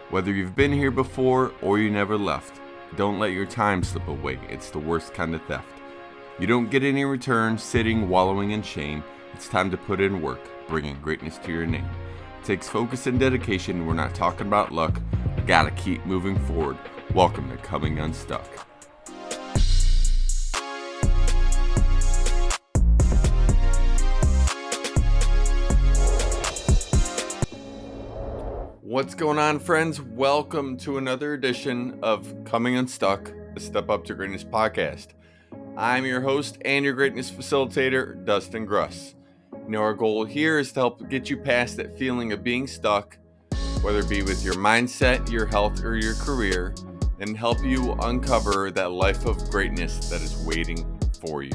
Whether you've been here before or you never left, don't let your time slip away. It's the worst kind of theft. You don't get any return sitting, wallowing in shame. It's time to put in work, bringing greatness to your name. It takes focus and dedication. We're not talking about luck. We gotta keep moving forward. Welcome to Coming Unstuck. What's going on, friends? Welcome to another edition of Coming Unstuck, the Step Up to Greatness podcast. I'm your host and your greatness facilitator, Dustin. Our goal here is to help get you past that feeling of being stuck, whether it be with your mindset, your health, or your career, and help you uncover that life of greatness that is waiting for you.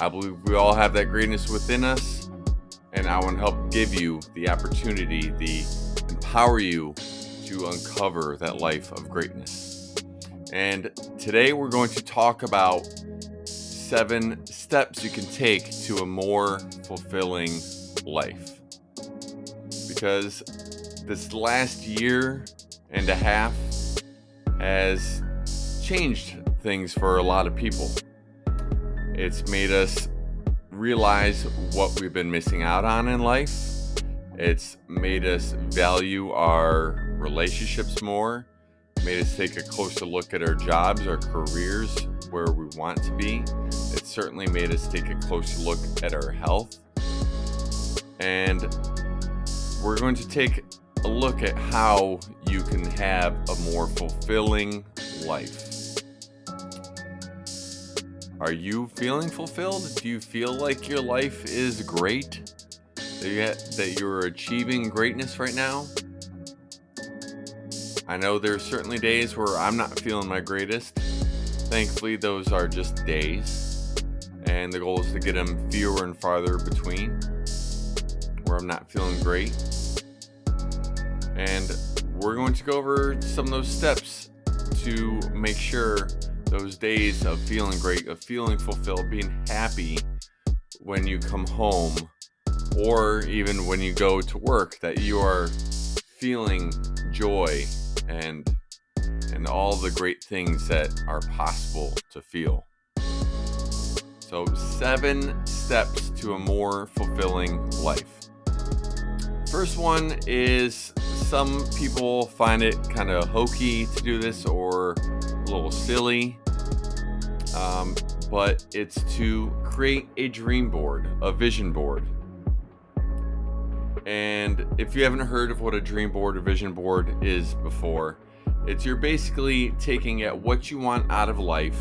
I believe we all have that greatness within us, and I want to help give you the opportunity, empower you to uncover that life of greatness. And today we're going to talk about 7 steps you can take to a more fulfilling life. Because this last year and a half has changed things for a lot of people. It's made us realize what we've been missing out on in life. It's made us value our relationships more, made us take a closer look at our jobs, our careers, where we want to be. It certainly made us take a closer look at our health. And we're going to take a look at how you can have a more fulfilling life. Are you feeling fulfilled? Do you feel like your life is great? That you're achieving greatness right now? I know there's certainly days where I'm not feeling my greatest. Thankfully, those are just days, and the goal is to get them fewer and farther between where I'm not feeling great. And we're going to go over some of those steps to make sure those days of feeling great, of feeling fulfilled, being happy when you come home, or even when you go to work, that you are feeling joy and all the great things that are possible to feel. So 7 steps to a more fulfilling life. First one is, some people find it kind of hokey to do this or a little silly, but it's to create a dream board, a vision board. And if you haven't heard of what a dream board or vision board is before, you're basically taking at what you want out of life,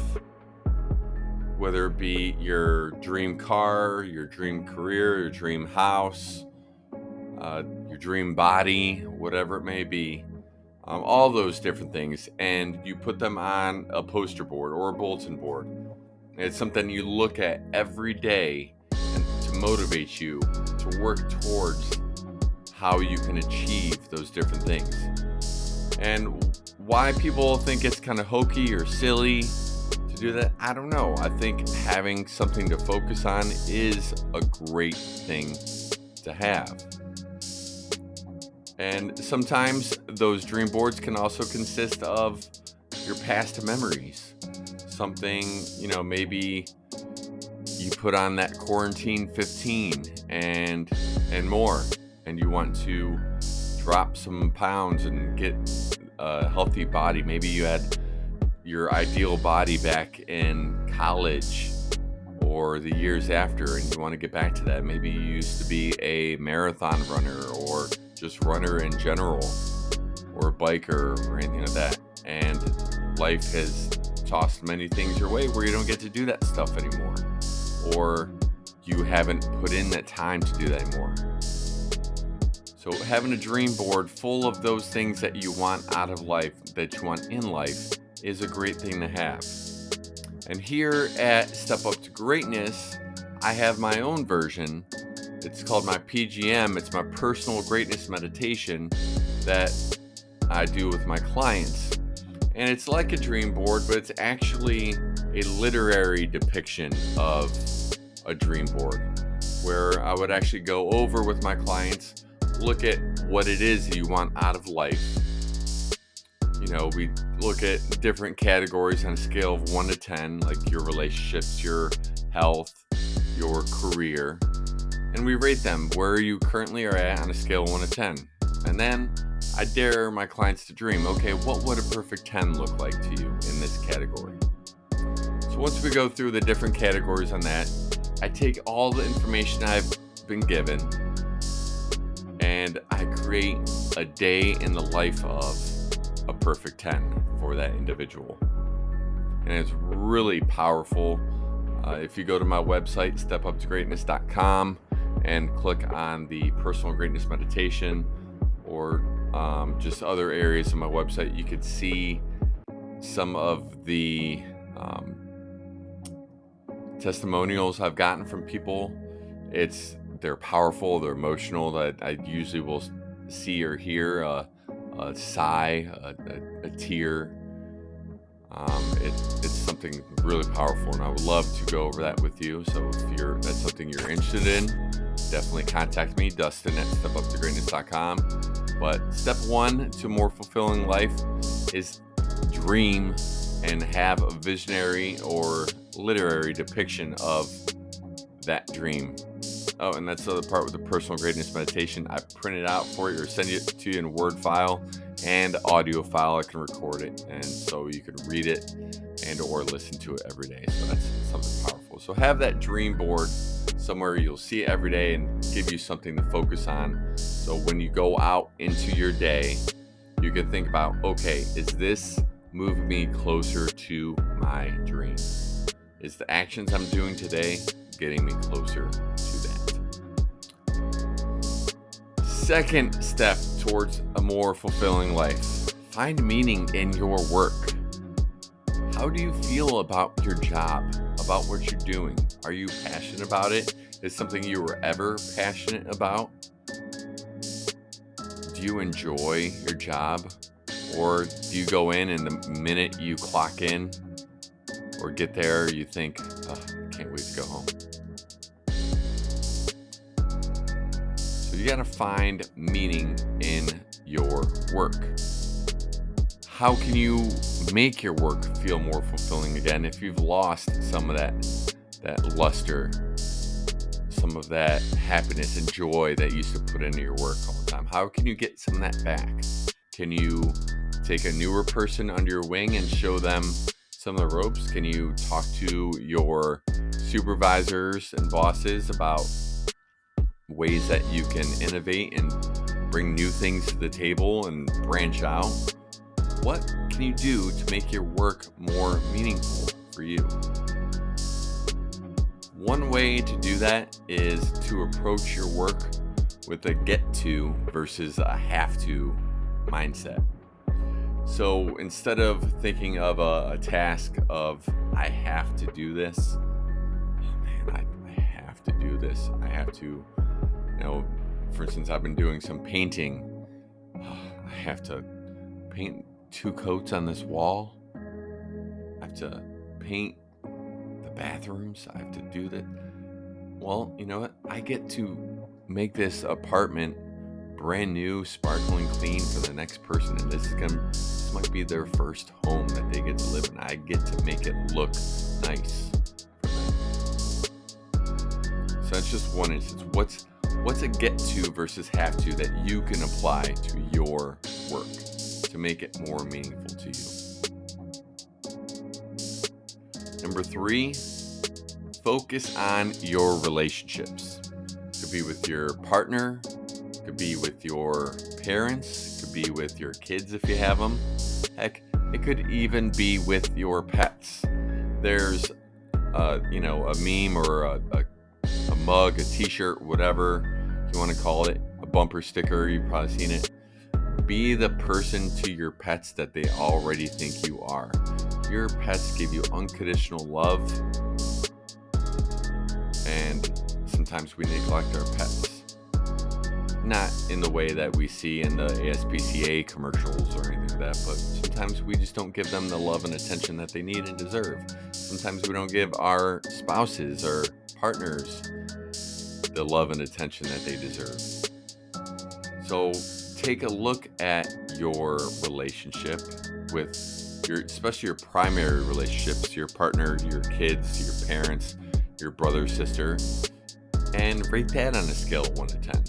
whether it be your dream car, your dream career, your dream house, your dream body, whatever it may be, all those different things, and you put them on a poster board or a bulletin board. It's something you look at every day to motivate you to work towards how you can achieve those different things. And why people think it's kind of hokey or silly to do that, I don't know. I think having something to focus on is a great thing to have. And sometimes those dream boards can also consist of your past memories. Something, maybe you put on that quarantine 15 and more, and you want to drop some pounds and get a healthy body. Maybe you had your ideal body back in college or the years after, and you want to get back to that. Maybe you used to be a marathon runner or just runner in general, or a biker or anything like that. And life has tossed many things your way where you don't get to do that stuff anymore, or you haven't put in that time to do that anymore. So having a dream board full of those things that you want out of life, that you want in life, is a great thing to have. And here at Step Up to Greatness, I have my own version. It's called my PGM. It's my personal greatness meditation that I do with my clients. And it's like a dream board, but it's actually a literary depiction of a dream board, where I would actually go over with my clients, look at what it is that you want out of life, We look at different categories on a scale of 1 to 10, like your relationships, your health, your career, and we rate them where you currently are at on a scale of 1 to 10. And then I dare my clients to dream, okay, what would a perfect 10 look like to you in this category? So once we go through the different categories on that, I take all the information I've been given and I create a day in the life of a perfect 10 for that individual. And it's really powerful. If you go to my website, stepuptogreatness.com, and click on the personal greatness meditation or just other areas of my website, you could see some of the testimonials I've gotten from people. They're powerful, they're emotional. That I usually will see or hear a sigh, a tear. It's something really powerful, and I would love to go over that with you. So if that's something you're interested in, definitely contact me, Dustin at stepuptogreatness.com. But step 1 to a more fulfilling life is dream and have a visionary or literary depiction of that dream. Oh, and that's the other part with the personal greatness meditation. I print it out for you or send it to you in a Word file and audio file. I can record it, and so you can read it and or listen to it every day. So that's something powerful. So have that dream board somewhere you'll see it every day and give you something to focus on. So when you go out into your day, you can think about, okay, is this moving me closer to my dream? Is the actions I'm doing today getting me closer to that? Second step towards a more fulfilling life. Find meaning in your work. How do you feel about your job, about what you're doing? Are you passionate about it? Is something you were ever passionate about? Do you enjoy your job? Or do you go in and the minute you clock in or get there, you think, oh, I can't wait to go home? So you got to find meaning in your work. How can you make your work feel more fulfilling again if you've lost some of that luster, some of that happiness and joy that you used to put into your work all the time? How can you get some of that back? Can you take a newer person under your wing and show them some of the ropes? Can you talk to your supervisors and bosses about ways that you can innovate and bring new things to the table and branch out? What can you do to make your work more meaningful for you? One way to do that is to approach your work with a get to versus a have to mindset. So instead of thinking of a task of, I have to do this, I have to do this, I have to, for instance, I've been doing some painting. I have to paint 2 coats on this wall. I have to paint the bathrooms. I have to do that. Well, you know what? I get to make this apartment brand new, sparkling clean for the next person, and this might be their first home that they get to live in. I get to make it look nice for them. So that's just one instance. What's a get to versus have to that you can apply to your work to make it more meaningful to you? Number 3, focus on your relationships. It could be with your partner, could be with your parents, could be with your kids if you have them. Heck, it could even be with your pets. There's a meme or a mug, a t-shirt, whatever you want to call it, a bumper sticker, you've probably seen it. Be the person to your pets that they already think you are. Your pets give you unconditional love, and sometimes we neglect our pets. Not in the way that we see in the ASPCA commercials or anything like that, but sometimes we just don't give them the love and attention that they need and deserve. Sometimes we don't give our spouses or partners the love and attention that they deserve. So take a look at your relationship with especially your primary relationships, your partner, your kids, your parents, your brother, sister, and rate that on a scale of 1 to 10.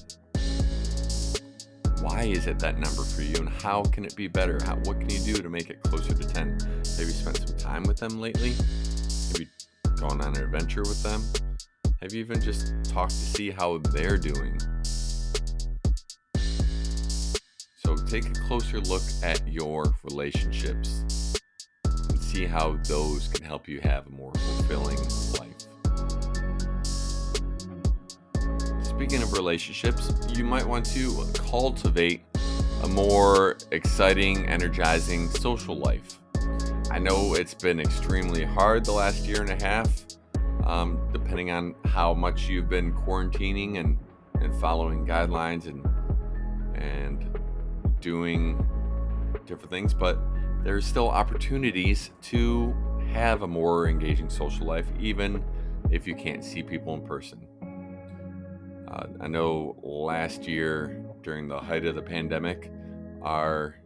Why is it that number for you, and how can it be better? What can you do to make it closer to 10? Have you spent some time with them lately? Have you gone on an adventure with them? Have you even just talked to see how they're doing? So take a closer look at your relationships and see how those can help you have a more fulfilling life. Speaking of relationships, you might want to cultivate a more exciting, energizing social life. I know it's been extremely hard the last year and a half, depending on how much you've been quarantining and following guidelines and doing different things, but there's still opportunities to have a more engaging social life, even if you can't see people in person. I know last year during the height of the pandemic, our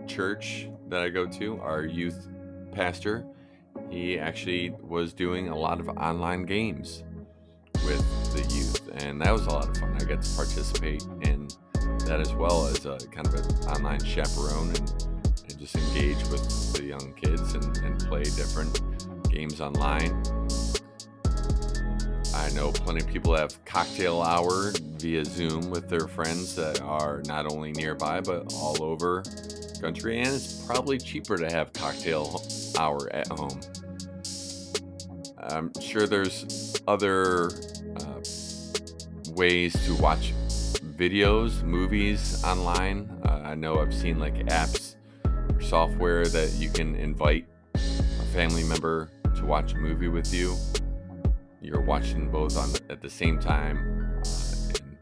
church that I go to, our youth pastor, he actually was doing a lot of online games with the youth, and that was a lot of fun. I got to participate in that as well as a kind of an online chaperone and just engage with the young kids and play different games online. I know plenty of people have cocktail hour via Zoom with their friends that are not only nearby but all over the country, and it's probably cheaper to have cocktail hour at home. I'm sure there's other ways to watch videos, movies online. I know I've seen like apps or software that you can invite a family member to watch a movie with you. You're watching both at the same time and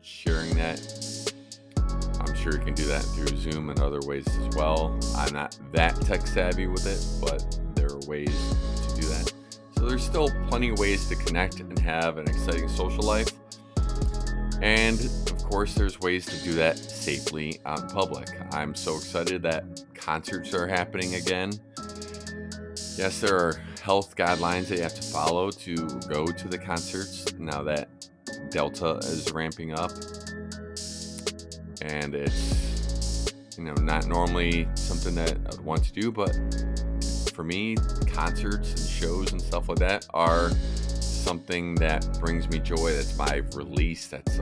sharing that. I'm sure you can do that through Zoom and other ways as well. I'm not that tech savvy with it, but there are ways to do that. So there's still plenty of ways to connect and have an exciting social life. And of course, there's ways to do that safely out in public. I'm so excited that concerts are happening again. Yes, there are health guidelines that you have to follow to go to the concerts now that Delta is ramping up. And it's, not normally something that I'd want to do, but for me, concerts and shows and stuff like that are something that brings me joy. That's my release. That's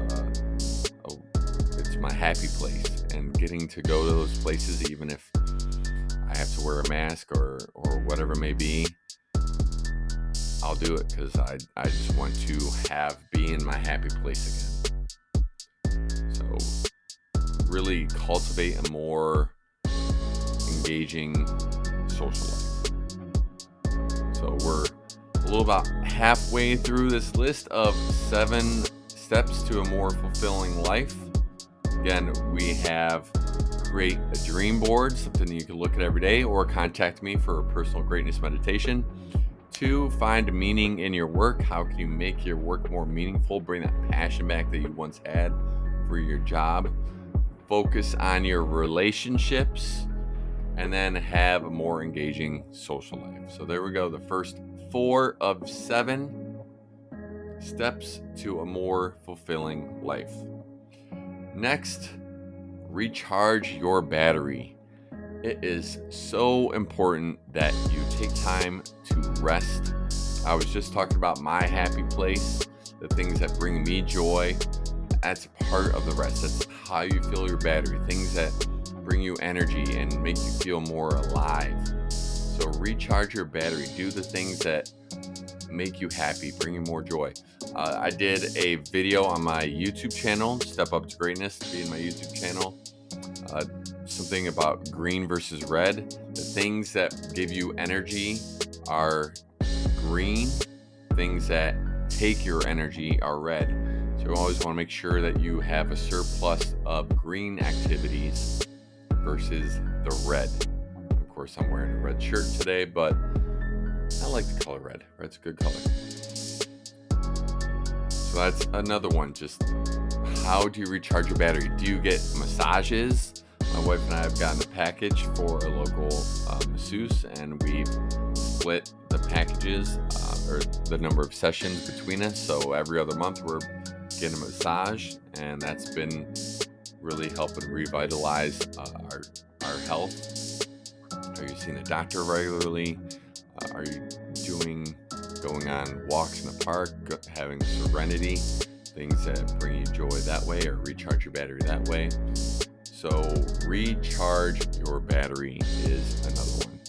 it's my happy place. And getting to go to those places, even if I have to wear a mask or whatever it may be, I'll do it because I just want to be in my happy place again. So really cultivate a more engaging social life. So we're a little about halfway through this list of 7 steps to a more fulfilling life. Again, we have create a dream board, something you can look at every day, or contact me for a personal greatness meditation. 2, find meaning in your work. How can you make your work more meaningful? Bring that passion back that you once had for your job. Focus on your relationships, and then have a more engaging social life. So there we go. The first 4 of 7 steps to a more fulfilling life. Next, recharge your battery. It is so important that you take time to rest. I was just talking about my happy place, the things that bring me joy. That's part of the rest. That's how you fill your battery. Things that bring you energy and make you feel more alive. So recharge your battery. Do the things that make you happy, bring you more joy. I did a video on my YouTube channel, Step Up to Greatness, be in my YouTube channel. Something about green versus red. The things that give you energy are green. Things that take your energy are red. So you always want to make sure that you have a surplus of green activities versus the red. Of course, I'm wearing a red shirt today, but I like the color red. Red's a good color. So that's another one. Just how do you recharge your battery? Do you get massages? My wife and I have gotten a package for a local masseuse, and we've split the packages or the number of sessions between us. So every other month we're getting a massage, and that's been really helping revitalize our health. Are you seeing a doctor regularly? Are you going on walks in the park, having serenity, things that bring you joy that way, or recharge your battery that way? So recharge your battery is another one.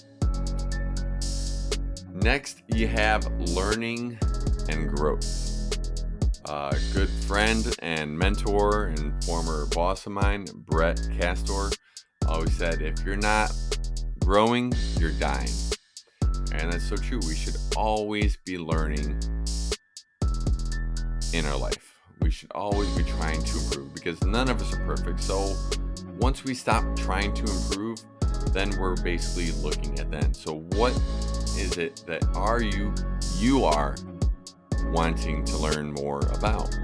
Next, you have learning and growth. A good friend and mentor and former boss of mine, Brett Castor, always said, if you're not growing, you're dying. And that's so true. We should always be learning in our life. We should always be trying to improve, because none of us are perfect. So once we stop trying to improve, then we're basically looking at then. So what is it that you are wanting to learn more about?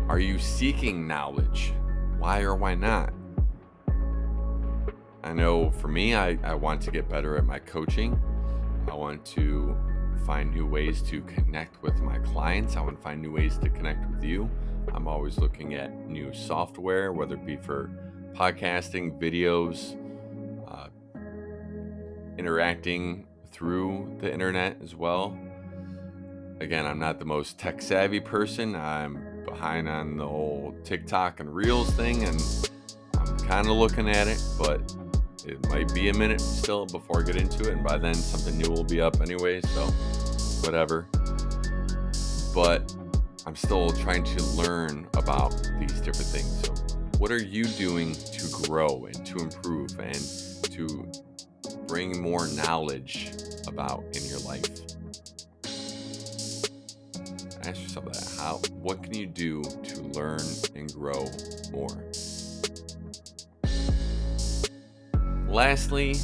Are you seeking knowledge? Why or why not? I know for me, I want to get better at my coaching. I want to find new ways to connect with my clients. I want to find new ways to connect with you. I'm always looking at new software, whether it be for podcasting, videos, interacting through the internet as well. Again, I'm not the most tech savvy person. I'm behind on the whole TikTok and Reels thing, and I'm kind of looking at it, but it might be a minute still before I get into it, and by then something new will be up anyway, so whatever. But I'm still trying to learn about these different things. So what are you doing to grow and to improve and to bring more knowledge about in your life? Ask yourself that. What can you do to learn and grow more? Lastly,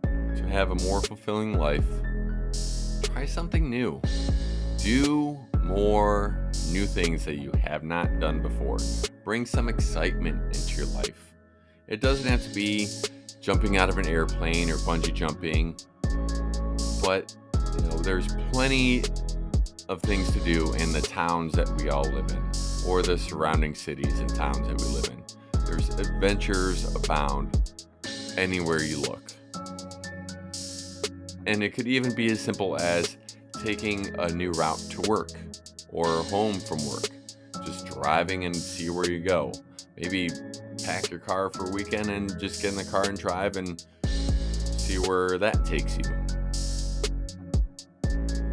to have a more fulfilling life, try something new. Do more new things that you have not done before. Bring some excitement into your life. It doesn't have to be jumping out of an airplane or bungee jumping, but there's plenty of things to do in the towns that we all live in, or the surrounding cities and towns that we live in. There's adventures abound anywhere you look. And it could even be as simple as taking a new route to work or home from work. Just driving and see where you go. Maybe pack your car for a weekend and just get in the car and drive and see where that takes you.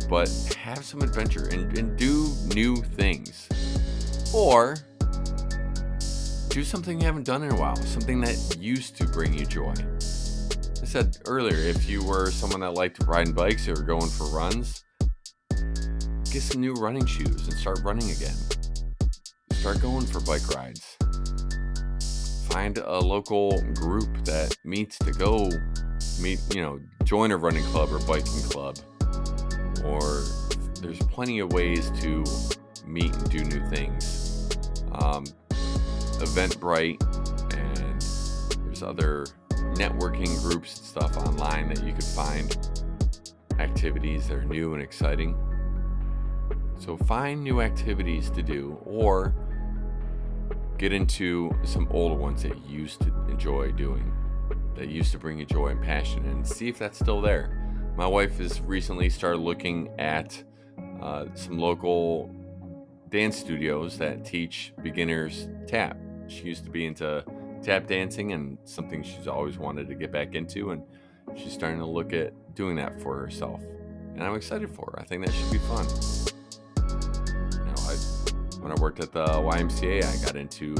But have some adventure and do new things. Or do something you haven't done in a while, something that used to bring you joy. I said earlier, if you were someone that liked riding bikes or going for runs, get some new running shoes and start running again. Start going for bike rides. Find a local group that meets to go join a running club or biking club. Or there's plenty of ways to meet and do new things. Eventbrite, and there's other networking groups and stuff online that you could find activities that are new and exciting. So find new activities to do, or get into some older ones that you used to enjoy doing, that used to bring you joy and passion, and see if that's still there. My wife has recently started looking at some local dance studios that teach beginners tap. She used to be into tap dancing, and something she's always wanted to get back into, and she's starting to look at doing that for herself. And I'm excited for her. I think that should be fun. When I worked at the YMCA, I got into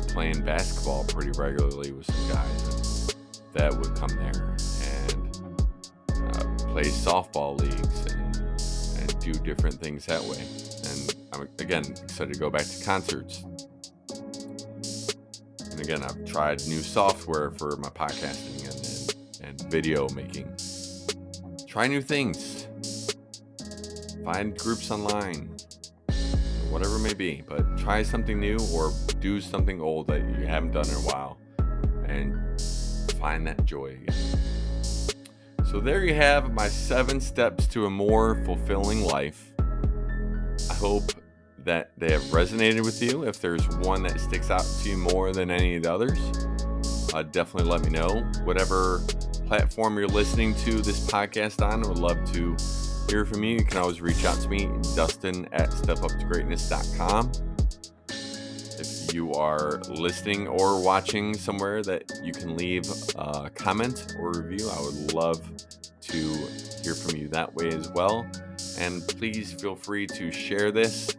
playing basketball pretty regularly with some guys that would come there and play softball leagues and do different things that way. And I'm, again, excited to go back to concerts. And again, I've tried new software for my podcasting and video making. Try new things. Find groups online. whatever it may be. But try something new or do something old that you haven't done in a while and find that joy again. So there you have my 7 steps to a more fulfilling life. I hope that they have resonated with you. If there's one that sticks out to you more than any of the others, definitely let me know. Whatever platform you're listening to this podcast on, I would love to hear from you. You can always reach out to me, Dustin at stepuptogreatness.com. If you are listening or watching somewhere that you can leave a comment or review, I would love to hear from you that way as well. And please feel free to share this.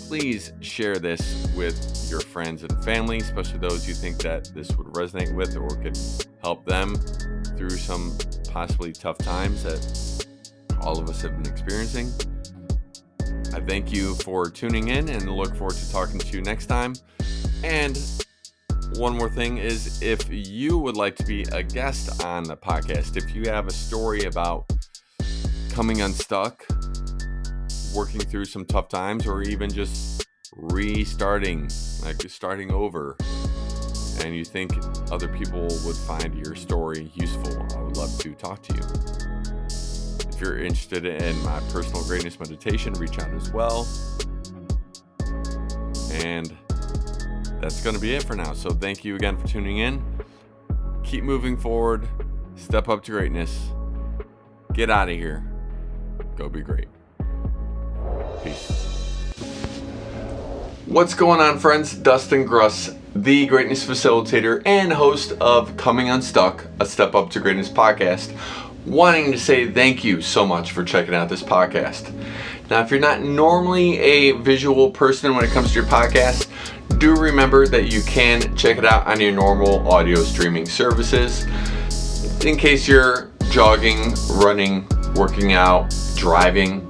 Please share this with your friends and family, especially those you think that this would resonate with or could help them through some possibly tough times that all of us have been experiencing. I thank you for tuning in and look forward to talking to you next time. And one more thing is, if you would like to be a guest on the podcast, if you have a story about coming unstuck, working through some tough times, or even just restarting, like starting over, and you think other people would find your story useful, I would love to talk to you. If you're interested in my personal greatness meditation, reach out as well. And that's going to be it for now. So thank you again for tuning in. Keep moving forward. Step up to greatness. Get out of here. Go be great. Peace. What's going on, friends? Dustin Gruss, the greatness facilitator and host of Coming Unstuck, a Step Up to Greatness podcast, wanting to say thank you so much for checking out this podcast. Now, if you're not normally a visual person when it comes to your podcast, do remember that you can check it out on your normal audio streaming services. In case you're jogging, running, working out, driving,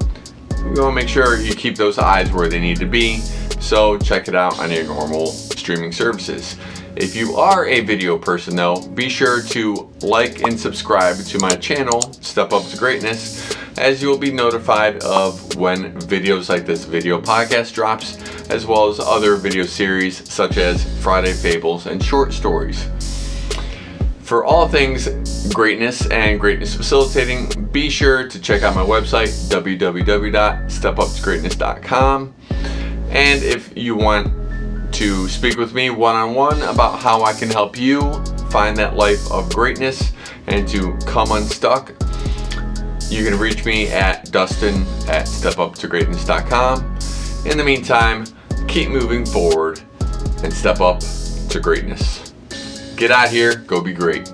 you want to make sure you keep those eyes where they need to be. So check it out on your normal streaming services. If you are a video person though, be sure to like and subscribe to my channel, Step Up to Greatness, as you will be notified of when videos like this video podcast drops, as well as other video series such as Friday Fables and short stories. For all things greatness and greatness facilitating, be sure to check out my website, www.stepuptogreatness.com. And if you want to speak with me one-on-one about how I can help you find that life of greatness and to come unstuck, you can reach me at dustin at stepuptogreatness.com. In the meantime, keep moving forward and step up to greatness. Get out here, go be great.